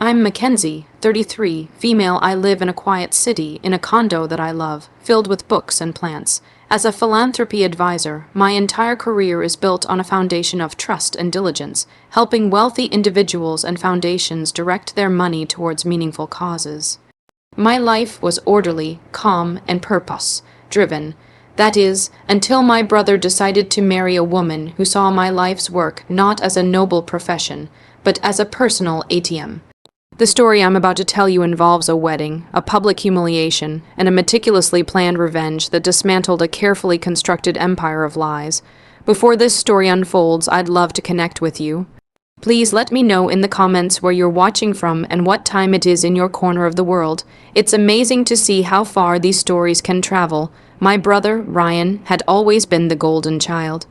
I'm Mackenzie, 33, female. I live in a quiet city, in a condo that I love, filled with books and plants. As a philanthropy advisor, my entire career is built on a foundation of trust and diligence, helping wealthy individuals and foundations direct their money towards meaningful causes. My life was orderly, calm, and purpose-driven. That is, until my brother decided to marry a woman who saw my life's work not as a noble profession, but as a personal ATM. The story I'm about to tell you involves a wedding, a public humiliation, and a meticulously planned revenge that dismantled a carefully constructed empire of lies. Before this story unfolds, I'd love to connect with you. Please let me know in the comments where you're watching from and what time it is in your corner of the world. It's amazing to see how far these stories can travel. My brother, Ryan, had always been the golden child.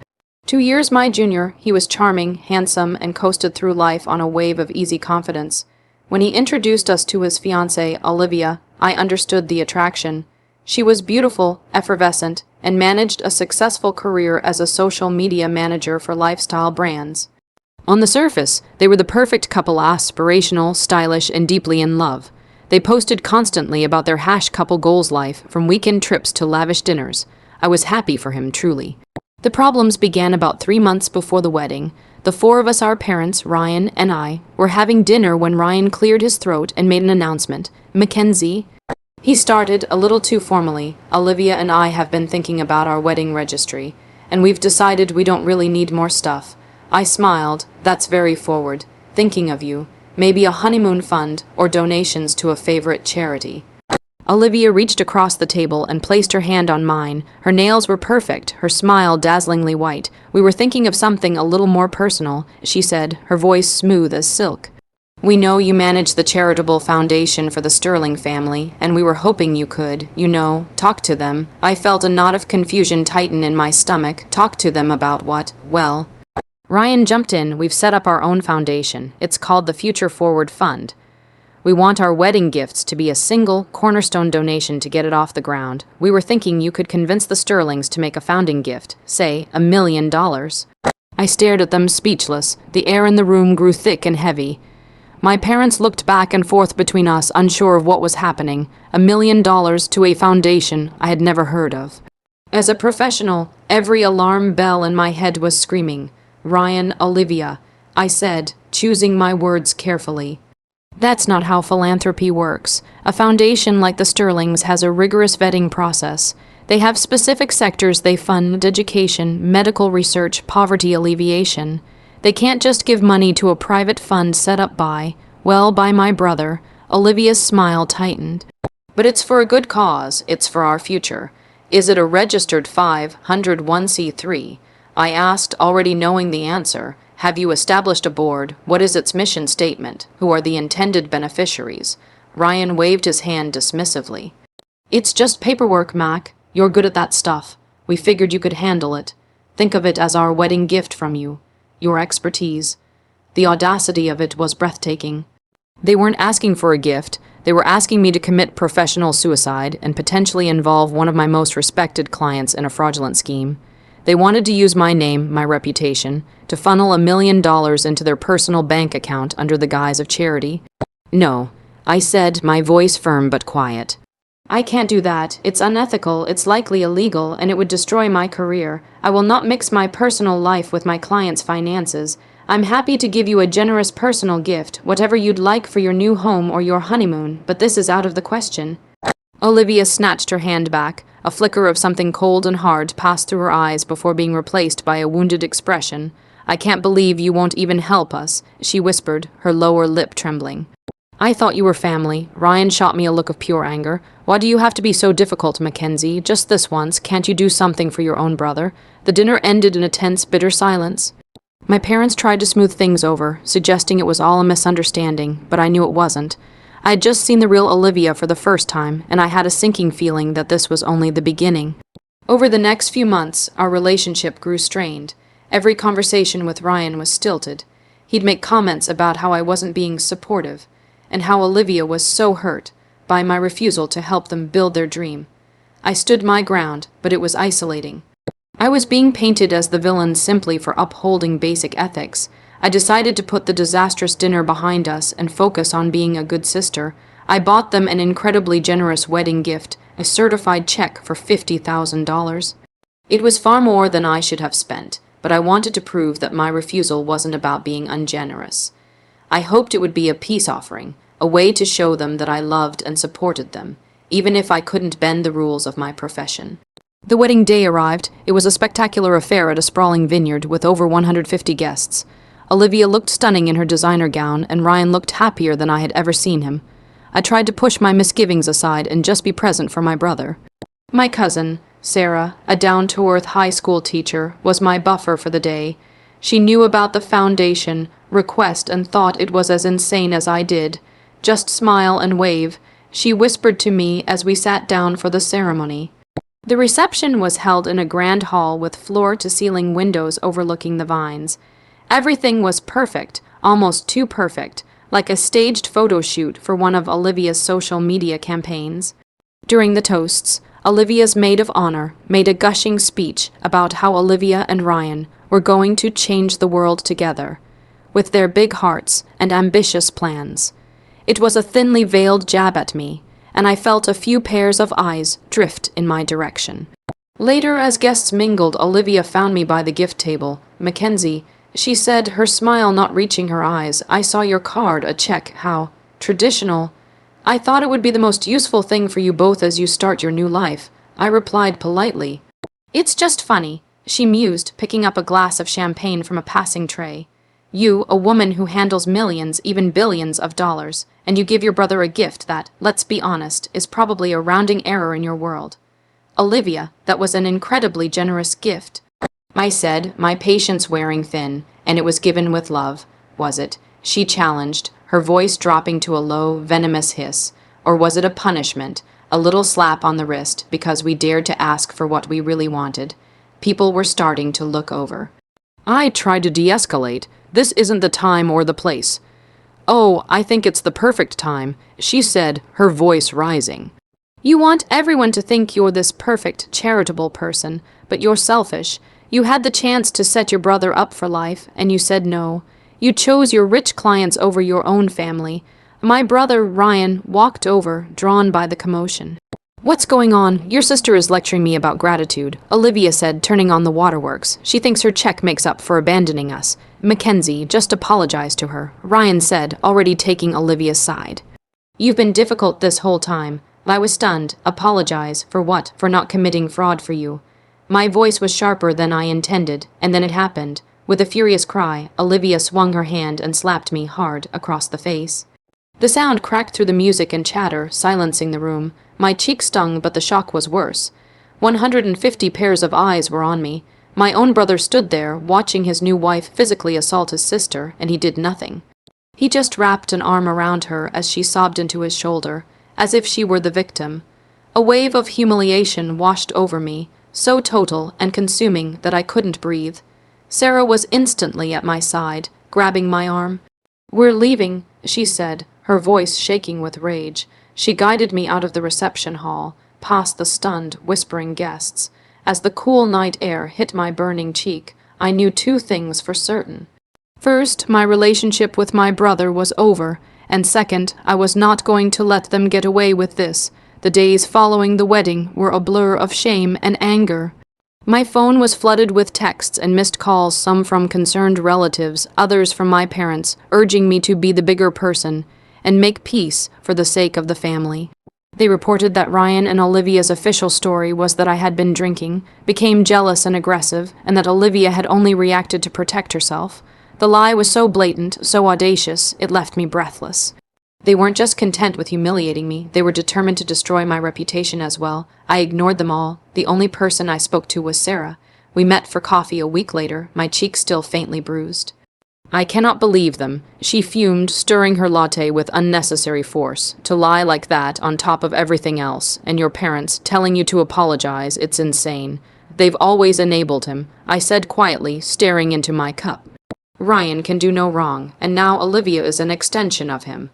2 years my junior, he was charming, handsome, and coasted through life on a wave of easy confidence. When he introduced us to his fiancée, Olivia, I understood the attraction. She was beautiful, effervescent, and managed a successful career as a social media manager for lifestyle brands. On the surface, they were the perfect couple, aspirational, stylish, and deeply in love. They posted constantly about their couple goals life, from weekend trips to lavish dinners. I was happy for him, truly. The problems began about 3 months before the wedding. The four of us, our parents, Ryan, and I, were having dinner when Ryan cleared his throat and made an announcement. Mackenzie. He started, a little too formally. Olivia and I have been thinking about our wedding registry, and we've decided we don't really need more stuff. I smiled. That's very forward. Thinking of you. Maybe a honeymoon fund or donations to a favorite charity. Olivia reached across the table and placed her hand on mine. Her nails were perfect, her smile dazzlingly white. We were thinking of something a little more personal, she said, her voice smooth as silk. We know you manage the charitable foundation for the Sterling family, and we were hoping you could, talk to them. I felt a knot of confusion tighten in my stomach. Talk to them about what? Well, Ryan jumped in. We've set up our own foundation. It's called the Future Forward Fund. We want our wedding gifts to be a single, cornerstone donation to get it off the ground. We were thinking you could convince the Sterlings to make a founding gift, say, $1 million. I stared at them, speechless. The air in the room grew thick and heavy. My parents looked back and forth between us, unsure of what was happening. $1 million to a foundation I had never heard of. As a professional, every alarm bell in my head was screaming. Ryan, Olivia, I said, choosing my words carefully. That's not how philanthropy works. A foundation like the Sterlings has a rigorous vetting process. They have specific sectors they fund: education, medical research, poverty alleviation. They can't just give money to a private fund set up by my brother. Olivia's smile tightened. But it's for a good cause. It's for our future. Is it a registered 501c3? I asked, already knowing the answer. Have you established a board? What is its mission statement? Who are the intended beneficiaries? Ryan waved his hand dismissively. It's just paperwork, Mac. You're good at that stuff. We figured you could handle it. Think of it as our wedding gift from you. Your expertise. The audacity of it was breathtaking. They weren't asking for a gift. They were asking me to commit professional suicide and potentially involve one of my most respected clients in a fraudulent scheme. They wanted to use my name, my reputation, to funnel $1 million into their personal bank account under the guise of charity. No, I said, my voice firm but quiet. I can't do that. It's unethical, it's likely illegal, and it would destroy my career. I will not mix my personal life with my client's finances. I'm happy to give you a generous personal gift, whatever you'd like for your new home or your honeymoon, but this is out of the question. Olivia snatched her hand back. A flicker of something cold and hard passed through her eyes before being replaced by a wounded expression. I can't believe you won't even help us, she whispered, her lower lip trembling. I thought you were family. Ryan shot me a look of pure anger. Why do you have to be so difficult, Mackenzie? Just this once, can't you do something for your own brother? The dinner ended in a tense, bitter silence. My parents tried to smooth things over, suggesting it was all a misunderstanding, but I knew it wasn't. I had just seen the real Olivia for the first time, and I had a sinking feeling that this was only the beginning. Over the next few months, our relationship grew strained. Every conversation with Ryan was stilted. He'd make comments about how I wasn't being supportive, and how Olivia was so hurt by my refusal to help them build their dream. I stood my ground, but it was isolating. I was being painted as the villain simply for upholding basic ethics. I decided to put the disastrous dinner behind us and focus on being a good sister. I bought them an incredibly generous wedding gift, a certified check for $50,000. It was far more than I should have spent, but I wanted to prove that my refusal wasn't about being ungenerous. I hoped it would be a peace offering, a way to show them that I loved and supported them, even if I couldn't bend the rules of my profession. The wedding day arrived. It was a spectacular affair at a sprawling vineyard with over 150 guests. Olivia looked stunning in her designer gown, and Ryan looked happier than I had ever seen him. I tried to push my misgivings aside and just be present for my brother. My cousin, Sarah, a down-to-earth high school teacher, was my buffer for the day. She knew about the foundation request and thought it was as insane as I did. Just smile and wave, she whispered to me as we sat down for the ceremony. The reception was held in a grand hall with floor-to-ceiling windows overlooking the vines. Everything was perfect, almost too perfect, like a staged photo shoot for one of Olivia's social media campaigns. During the toasts, Olivia's maid of honor made a gushing speech about how Olivia and Ryan were going to change the world together, with their big hearts and ambitious plans. It was a thinly veiled jab at me, and I felt a few pairs of eyes drift in my direction. Later, as guests mingled, Olivia found me by the gift table. "Mackenzie," she said, her smile not reaching her eyes, "I saw your card, a check. How traditional. I thought it would be the most useful thing for you both as you start your new life." I replied politely. "It's just funny," she mused, picking up a glass of champagne from a passing tray. "You, a woman who handles millions, even billions of dollars, and you give your brother a gift that, let's be honest, is probably a rounding error in your world." "Olivia, that was an incredibly generous gift," I said, my patience wearing thin, "and it was given with love, was it?" She challenged, her voice dropping to a low, venomous hiss. "Or was it a punishment, a little slap on the wrist, because we dared to ask for what we really wanted?" People were starting to look over. I tried to de-escalate. "This isn't the time or the place." "Oh, I think it's the perfect time," she said, her voice rising. "You want everyone to think you're this perfect, charitable person, but you're selfish. You had the chance to set your brother up for life, and you said no. You chose your rich clients over your own family." My brother, Ryan, walked over, drawn by the commotion. "What's going on? Your sister is lecturing me about gratitude," Olivia said, turning on the waterworks. "She thinks her check makes up for abandoning us." "Mackenzie, just apologize to her," Ryan said, already taking Olivia's side. "You've been difficult this whole time." I was stunned. "Apologize? For what? For not committing fraud for you?" My voice was sharper than I intended, and then it happened. With a furious cry, Olivia swung her hand and slapped me hard across the face. The sound cracked through the music and chatter, silencing the room. My cheek stung, but the shock was worse. 150 pairs of eyes were on me. My own brother stood there, watching his new wife physically assault his sister, and he did nothing. He just wrapped an arm around her as she sobbed into his shoulder, as if she were the victim. A wave of humiliation washed over me, so total and consuming that I couldn't breathe. Sarah was instantly at my side, grabbing my arm. "We're leaving," she said, her voice shaking with rage. She guided me out of the reception hall, past the stunned, whispering guests. As the cool night air hit my burning cheek, I knew two things for certain. First, my relationship with my brother was over, and second, I was not going to let them get away with this. The days following the wedding were a blur of shame and anger. My phone was flooded with texts and missed calls, some from concerned relatives, others from my parents, urging me to be the bigger person and make peace for the sake of the family. They reported that Ryan and Olivia's official story was that I had been drinking, became jealous and aggressive, and that Olivia had only reacted to protect herself. The lie was so blatant, so audacious, it left me breathless. They weren't just content with humiliating me, they were determined to destroy my reputation as well. I ignored them all. The only person I spoke to was Sarah. We met for coffee a week later, my cheeks still faintly bruised. "I cannot believe them," she fumed, stirring her latte with unnecessary force. "To lie like that on top of everything else, and your parents telling you to apologize, it's insane. They've always enabled him," I said quietly, staring into my cup. "Ryan can do no wrong, and now Olivia is an extension of him."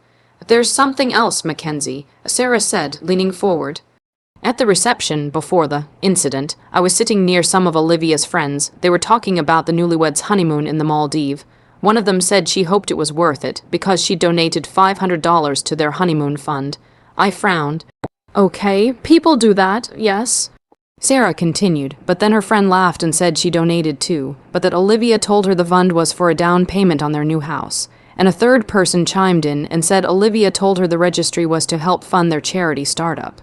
"There's something else, Mackenzie," Sarah said, leaning forward. At the reception, before the incident, I was sitting near some of Olivia's friends. They were talking about the newlyweds' honeymoon in the Maldives. One of them said she hoped it was worth it because she donated $500 to their honeymoon fund. I frowned. Okay, people do that, yes. Sarah continued, but then her friend laughed and said she donated too, but that Olivia told her the fund was for a down payment on their new house. And a third person chimed in and said Olivia told her the registry was to help fund their charity startup.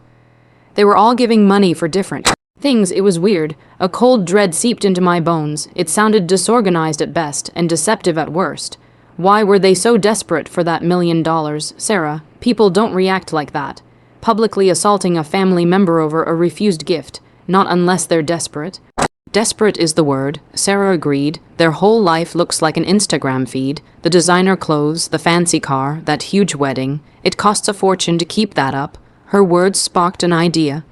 They were all giving money for different things. It was weird. A cold dread seeped into my bones. It sounded disorganized at best and deceptive at worst. Why were they so desperate for that $1 million? Sarah, people don't react like that. Publicly assaulting a family member over a refused gift, not unless they're desperate. Desperate is the word, Sarah agreed. Their whole life looks like an Instagram feed. The designer clothes, the fancy car, that huge wedding. It costs a fortune to keep that up. Her words sparked an idea.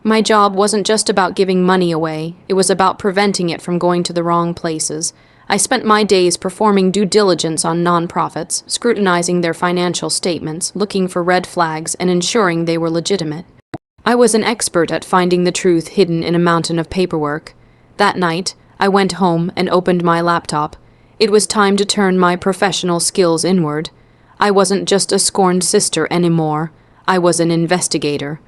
My job wasn't just about giving money away. It was about preventing it from going to the wrong places. I spent my days performing due diligence on nonprofits, scrutinizing their financial statements, looking for red flags, and ensuring they were legitimate. I was an expert at finding the truth hidden in a mountain of paperwork. That night, I went home and opened my laptop. It was time to turn my professional skills inward. I wasn't just a scorned sister anymore. I was an investigator.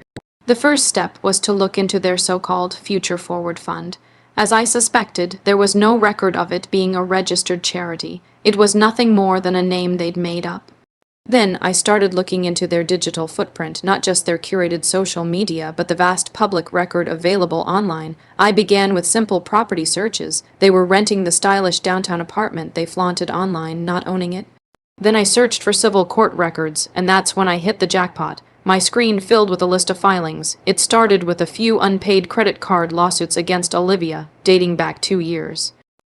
The first step was to look into their so-called Future Forward Fund. As I suspected, there was no record of it being a registered charity. It was nothing more than a name they'd made up. Then I started looking into their digital footprint, not just their curated social media, but the vast public record available online. I began with simple property searches. They were renting the stylish downtown apartment they flaunted online, not owning it. Then I searched for civil court records, and that's when I hit the jackpot. My screen filled with a list of filings. It started with a few unpaid credit card lawsuits against Olivia, dating back 2 years.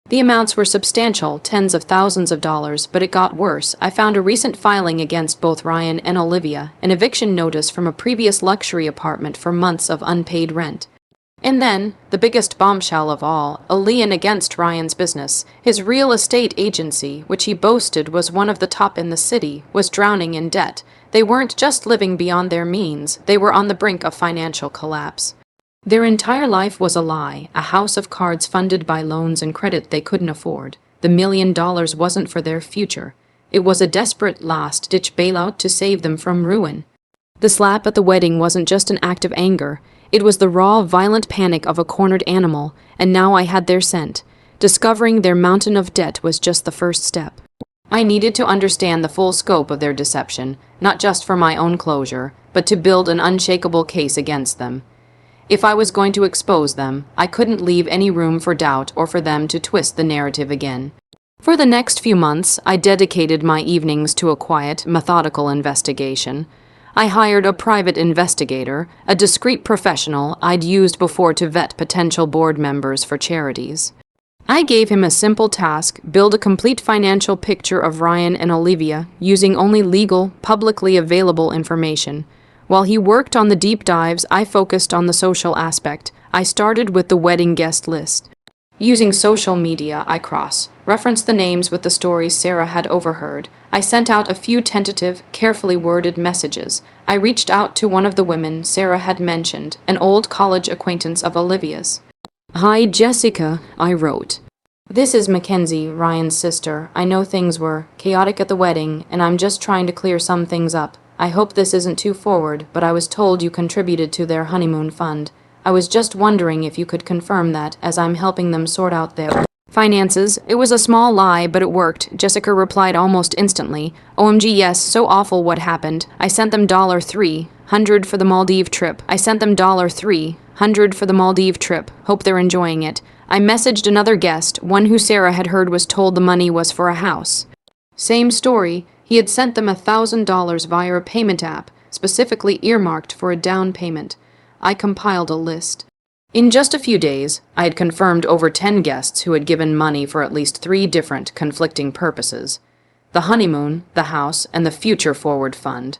The amounts were substantial, tens of thousands of dollars, but it got worse. I found a recent filing against both Ryan and Olivia, an eviction notice from a previous luxury apartment for months of unpaid rent. And then, the biggest bombshell of all, a lien against Ryan's business. His real estate agency, which he boasted was one of the top in the city, was drowning in debt. They weren't just living beyond their means, they were on the brink of financial collapse. Their entire life was a lie, a house of cards funded by loans and credit they couldn't afford. The $1 million wasn't for their future. It was a desperate last-ditch bailout to save them from ruin. The slap at the wedding wasn't just an act of anger. It was the raw, violent panic of a cornered animal, and now I had their scent. Discovering their mountain of debt was just the first step. I needed to understand the full scope of their deception, not just for my own closure, but to build an unshakable case against them. If I was going to expose them, I couldn't leave any room for doubt or for them to twist the narrative again. For the next few months, I dedicated my evenings to a quiet, methodical investigation. I hired a private investigator, a discreet professional I'd used before to vet potential board members for charities. I gave him a simple task: build a complete financial picture of Ryan and Olivia using only legal, publicly available information. While he worked on the deep dives, I focused on the social aspect. I started with the wedding guest list. Using social media, I cross-referenced the names with the stories Sarah had overheard. I sent out a few tentative, carefully worded messages. I reached out to one of the women Sarah had mentioned, an old college acquaintance of Olivia's. "Hi, Jessica," I wrote. "This is Mackenzie, Ryan's sister. I know things were chaotic at the wedding, and I'm just trying to clear some things up. I hope this isn't too forward, but I was told you contributed to their honeymoon fund. I was just wondering if you could confirm that, as I'm helping them sort out their finances." It was a small lie, but it worked. Jessica replied almost instantly. "OMG, yes, so awful what happened. I sent them $300 for the Maldives trip. Hope they're enjoying it." I messaged another guest, one who Sarah had heard was told the money was for a house. Same story. He had sent them $1,000 via a payment app, specifically earmarked for a down payment. I compiled a list. In just a few days, I had confirmed over 10 guests who had given money for at least 3 different conflicting purposes: the honeymoon, the house, and the Future Forward Fund.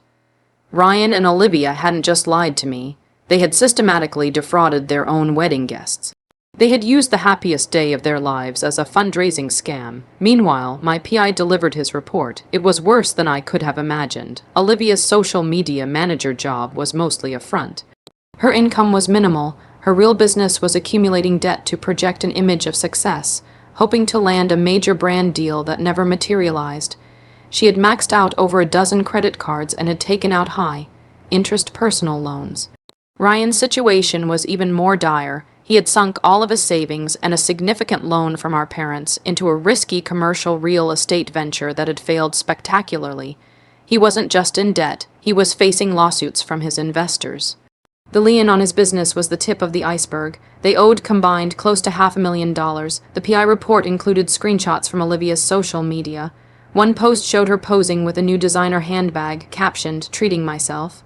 Ryan and Olivia hadn't just lied to me. They had systematically defrauded their own wedding guests. They had used the happiest day of their lives as a fundraising scam. Meanwhile, my PI delivered his report. It was worse than I could have imagined. Olivia's social media manager job was mostly a front. Her income was minimal. Her real business was accumulating debt to project an image of success. hoping to land a major brand deal that never materialized. She had maxed out over a dozen credit cards and had taken out high-interest personal loans. Ryan's situation was even more dire. He had sunk all of his savings and a significant loan from our parents into a risky commercial real estate venture that had failed spectacularly. He wasn't just in debt, he was facing lawsuits from his investors. The lien on his business was the tip of the iceberg. They owed combined close to $500,000. The PI report included screenshots from Olivia's social media. One post showed her posing with a new designer handbag, captioned, "Treating myself."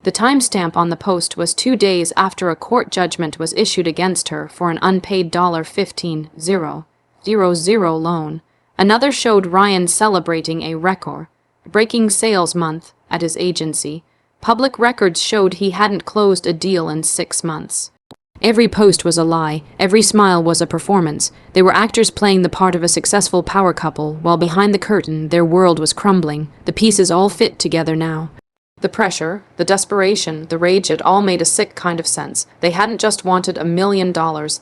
The timestamp on the post was 2 days after a court judgment was issued against her for an unpaid $15,000 loan. Another showed Ryan celebrating a record-breaking sales month at his agency. Public records showed he hadn't closed a deal in 6 months. Every post was a lie, every smile was a performance. They were actors playing the part of a successful power couple, while behind the curtain their world was crumbling. The pieces all fit together now. The pressure, the desperation, the rage, it all made a sick kind of sense. They hadn't just wanted $1 million,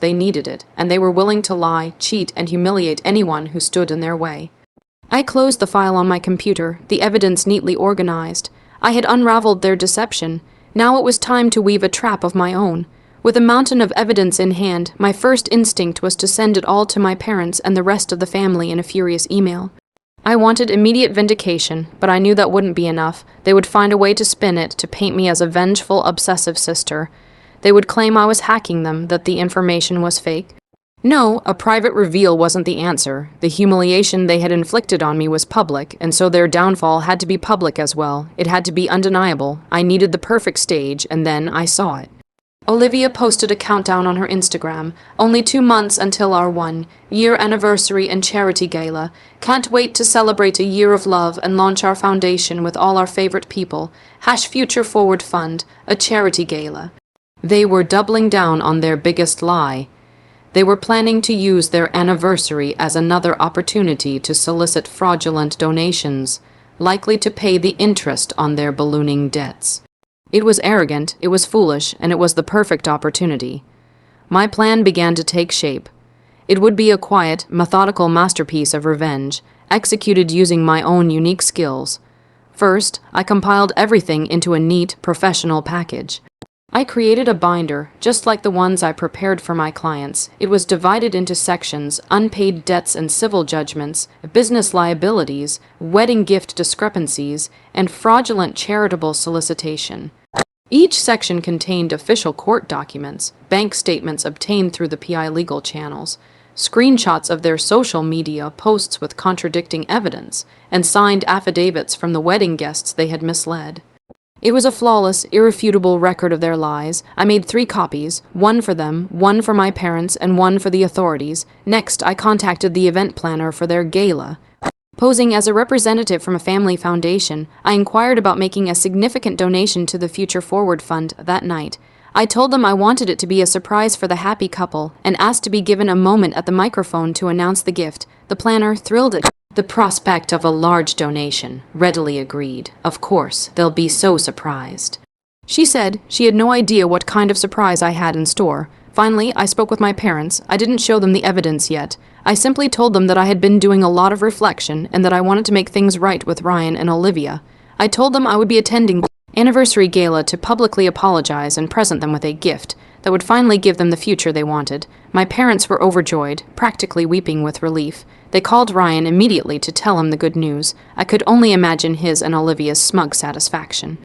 they needed it, and they were willing to lie, cheat, and humiliate anyone who stood in their way. I closed the file on my computer, the evidence neatly organized. I had unraveled their deception. Now it was time to weave a trap of my own. With a mountain of evidence in hand, my first instinct was to send it all to my parents and the rest of the family in a furious email. I wanted immediate vindication, but I knew that wouldn't be enough. They would find a way to spin it, to paint me as a vengeful, obsessive sister. They would claim I was hacking them, that the information was fake. No, a private reveal wasn't the answer. The humiliation they had inflicted on me was public, and so their downfall had to be public as well. It had to be undeniable. I needed the perfect stage, and then I saw it. Olivia posted a countdown on her Instagram. Only 2 months until our 1-year anniversary and charity gala. Can't wait to celebrate a year of love and launch our foundation with all our favorite people. #Future Forward Fund, a charity gala. They were doubling down on their biggest lie. They were planning to use their anniversary as another opportunity to solicit fraudulent donations, likely to pay the interest on their ballooning debts. It was arrogant, it was foolish, and it was the perfect opportunity. My plan began to take shape. It would be a quiet, methodical masterpiece of revenge, executed using my own unique skills. First, I compiled everything into a neat, professional package. I created a binder, just like the ones I prepared for my clients. It was divided into sections: unpaid debts and civil judgments, business liabilities, wedding gift discrepancies, and fraudulent charitable solicitation. Each section contained official court documents, bank statements obtained through the PI legal channels, screenshots of their social media posts with contradicting evidence, and signed affidavits from the wedding guests they had misled. It was a flawless, irrefutable record of their lies. I made 3 copies, one for them, one for my parents, and one for the authorities. Next, I contacted the event planner for their gala. Posing as a representative from a family foundation, I inquired about making a significant donation to the Future Forward Fund that night. I told them I wanted it to be a surprise for the happy couple and asked to be given a moment at the microphone to announce the gift. The planner, thrilled at the prospect of a large donation, readily agreed. Of course, they'll be so surprised. She said she had no idea what kind of surprise I had in store. Finally, I spoke with my parents. I didn't show them the evidence yet. I simply told them that I had been doing a lot of reflection and that I wanted to make things right with Ryan and Olivia. I told them I would be attending the anniversary gala to publicly apologize and present them with a gift that would finally give them the future they wanted. My parents were overjoyed, practically weeping with relief. They called Ryan immediately to tell him the good news. I could only imagine his and Olivia's smug satisfaction.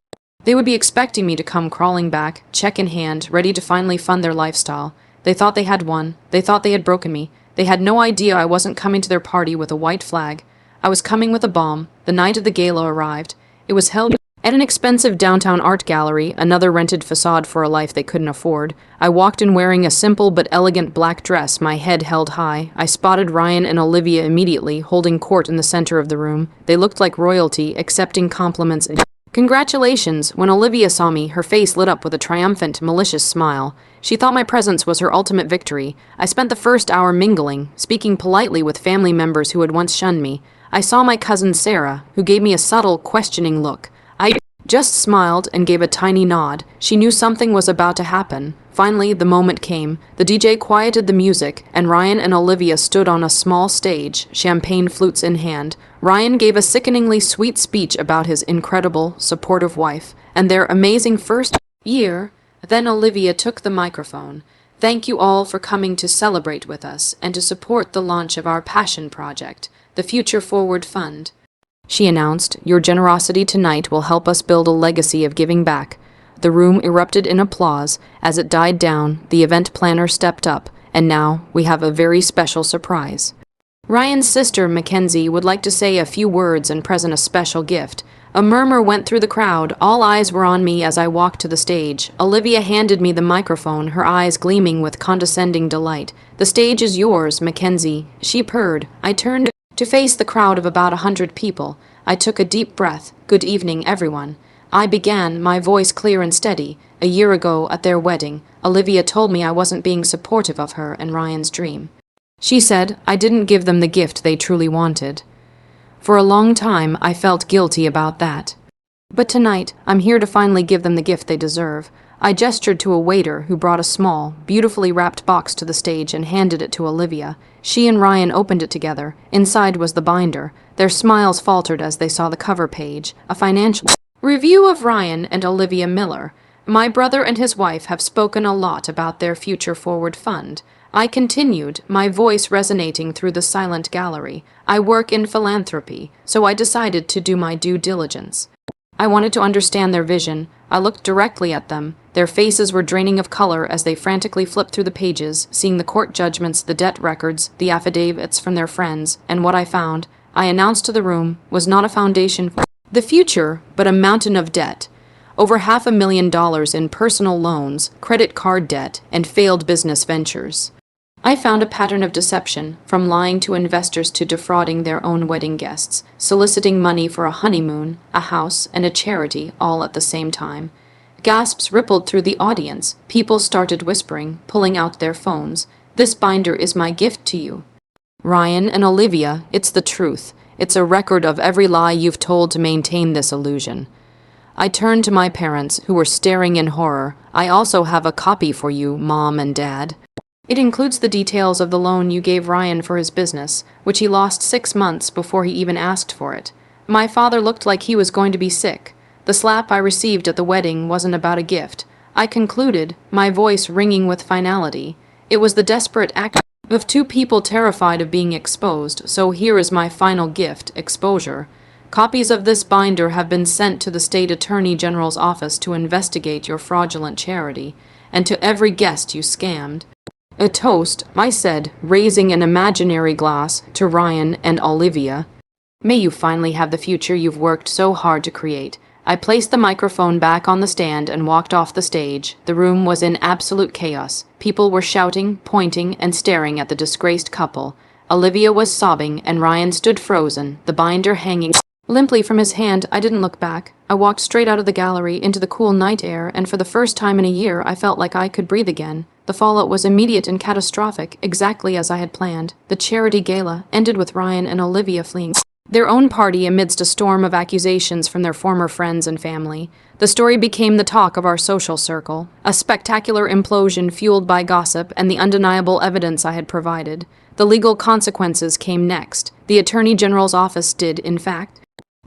They would be expecting me to come crawling back, check in hand, ready to finally fund their lifestyle. They thought they had won. They thought they had broken me. They had no idea I wasn't coming to their party with a white flag. I was coming with a bomb. The night of the gala arrived. It was held at an expensive downtown art gallery, another rented facade for a life they couldn't afford. I walked in wearing a simple but elegant black dress, my head held high. I spotted Ryan and Olivia immediately, holding court in the center of the room. They looked like royalty, accepting compliments. Congratulations! When Olivia saw me, her face lit up with a triumphant, malicious smile. She thought my presence was her ultimate victory. I spent the first hour mingling, speaking politely with family members who had once shunned me. I saw my cousin Sarah, who gave me a subtle, questioning look. I just smiled and gave a tiny nod. She knew something was about to happen. Finally, the moment came. The DJ quieted the music, and Ryan and Olivia stood on a small stage, champagne flutes in hand. Ryan gave a sickeningly sweet speech about his incredible, supportive wife, and their amazing first year. Then Olivia took the microphone. Thank you all for coming to celebrate with us and to support the launch of our passion project, the Future Forward Fund. She announced, your generosity tonight will help us build a legacy of giving back. The room erupted in applause. As it died down, the event planner stepped up, and now we have a very special surprise. Ryan's sister, Mackenzie, would like to say a few words and present a special gift. A murmur went through the crowd. All eyes were on me as I walked to the stage. Olivia handed me the microphone, her eyes gleaming with condescending delight. The stage is yours, Mackenzie, she purred. I turned to face the crowd of about 100 people. I took a deep breath. Good evening, everyone. I began, my voice clear and steady. A year ago, at their wedding, Olivia told me I wasn't being supportive of her and Ryan's dream. She said I didn't give them the gift they truly wanted. For a long time, I felt guilty about that. But tonight, I'm here to finally give them the gift they deserve. I gestured to a waiter who brought a small, beautifully wrapped box to the stage and handed it to Olivia. She and Ryan opened it together. Inside was the binder. Their smiles faltered as they saw the cover page, a financial review of Ryan and Olivia Miller. My brother and his wife have spoken a lot about their Future Forward Fund. I continued, my voice resonating through the silent gallery. I work in philanthropy, so I decided to do my due diligence. I wanted to understand their vision. I looked directly at them. Their faces were draining of color as they frantically flipped through the pages, seeing the court judgments, the debt records, the affidavits from their friends, and what I found, I announced to the room, was not a foundation for the future, but a mountain of debt. Over $500,000 in personal loans, credit card debt, and failed business ventures. I found a pattern of deception, from lying to investors to defrauding their own wedding guests, soliciting money for a honeymoon, a house, and a charity all at the same time. Gasps rippled through the audience. People started whispering, pulling out their phones. This binder is my gift to you. Ryan and Olivia, it's the truth. It's a record of every lie you've told to maintain this illusion. I turned to my parents, who were staring in horror. I also have a copy for you, Mom and Dad. It includes the details of the loan you gave Ryan for his business, which he lost 6 months before he even asked for it. My father looked like he was going to be sick. The slap I received at the wedding wasn't about a gift. I concluded, my voice ringing with finality. It was the desperate act of two people terrified of being exposed, so here is my final gift, exposure. Copies of this binder have been sent to the State Attorney General's office to investigate your fraudulent charity, and to every guest you scammed. A toast, I said, raising an imaginary glass to Ryan and Olivia. May you finally have the future you've worked so hard to create. I placed the microphone back on the stand and walked off the stage. The room was in absolute chaos. People were shouting, pointing, and staring at the disgraced couple. Olivia was sobbing, and Ryan stood frozen, the binder hanging limply from his hand. I didn't look back. I walked straight out of the gallery into the cool night air, and for the first time in a year, I felt like I could breathe again. The fallout was immediate and catastrophic, exactly as I had planned. The charity gala ended with Ryan and Olivia fleeing their own party amidst a storm of accusations from their former friends and family. The story became the talk of our social circle, a spectacular implosion fueled by gossip and the undeniable evidence I had provided. The legal consequences came next. The Attorney General's office did, in fact,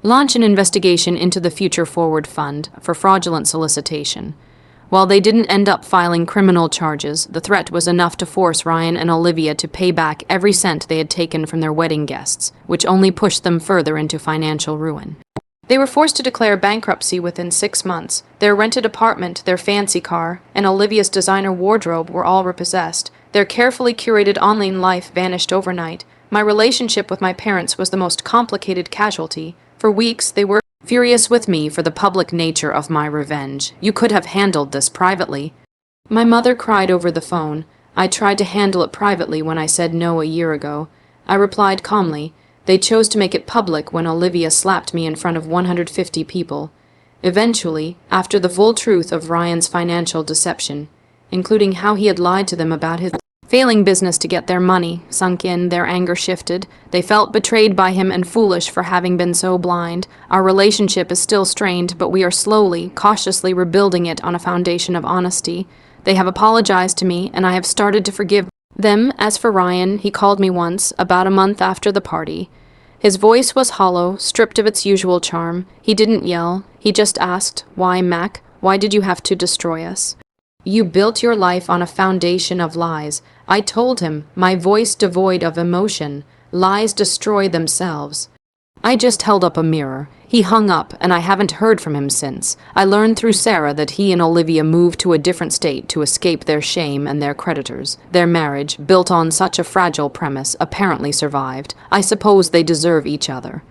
launch an investigation into the Future Forward Fund for fraudulent solicitation. While they didn't end up filing criminal charges, the threat was enough to force Ryan and Olivia to pay back every cent they had taken from their wedding guests, which only pushed them further into financial ruin. They were forced to declare bankruptcy within 6 months. Their rented apartment, their fancy car, and Olivia's designer wardrobe were all repossessed. Their carefully curated online life vanished overnight. My relationship with my parents was the most complicated casualty. For weeks, they were furious with me for the public nature of my revenge. You could have handled this privately. My mother cried over the phone. I tried to handle it privately when I said no a year ago. I replied calmly. They chose to make it public when Olivia slapped me in front of 150 people. Eventually, after the full truth of Ryan's financial deception, including how he had lied to them about his failing business to get their money sunk in, their anger shifted. They felt betrayed by him and foolish for having been so blind. Our relationship is still strained, but we are slowly, cautiously rebuilding it on a foundation of honesty. They have apologized to me, and I have started to forgive them. As for Ryan, he called me once, about a month after the party. His voice was hollow, stripped of its usual charm. He didn't yell. He just asked, "Why, Mac? Why did you have to destroy us?" "You built your life on a foundation of lies." I told him, my voice devoid of emotion. "Lies destroy themselves." I just held up a mirror. He hung up, and I haven't heard from him since. I learned through Sarah that he and Olivia moved to a different state to escape their shame and their creditors. Their marriage, built on such a fragile premise, apparently survived. I suppose they deserve each other.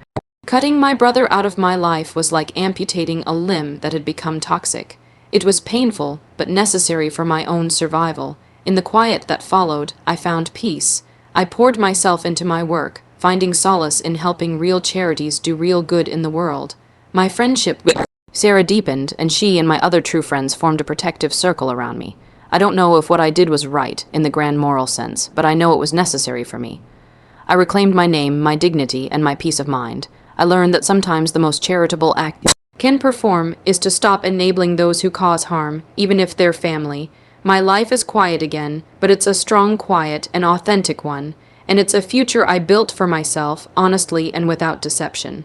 Cutting my brother out of my life was like amputating a limb that had become toxic. It was painful, but necessary for my own survival. In the quiet that followed, I found peace. I poured myself into my work, finding solace in helping real charities do real good in the world. My friendship with Sarah deepened, and she and my other true friends formed a protective circle around me. I don't know if what I did was right, in the grand moral sense, but I know it was necessary for me. I reclaimed my name, my dignity, and my peace of mind. I learned that sometimes the most charitable act can perform is to stop enabling those who cause harm, even if they're family. My life is quiet again, but it's a strong quiet, an authentic one. And it's a future I built for myself, honestly and without deception.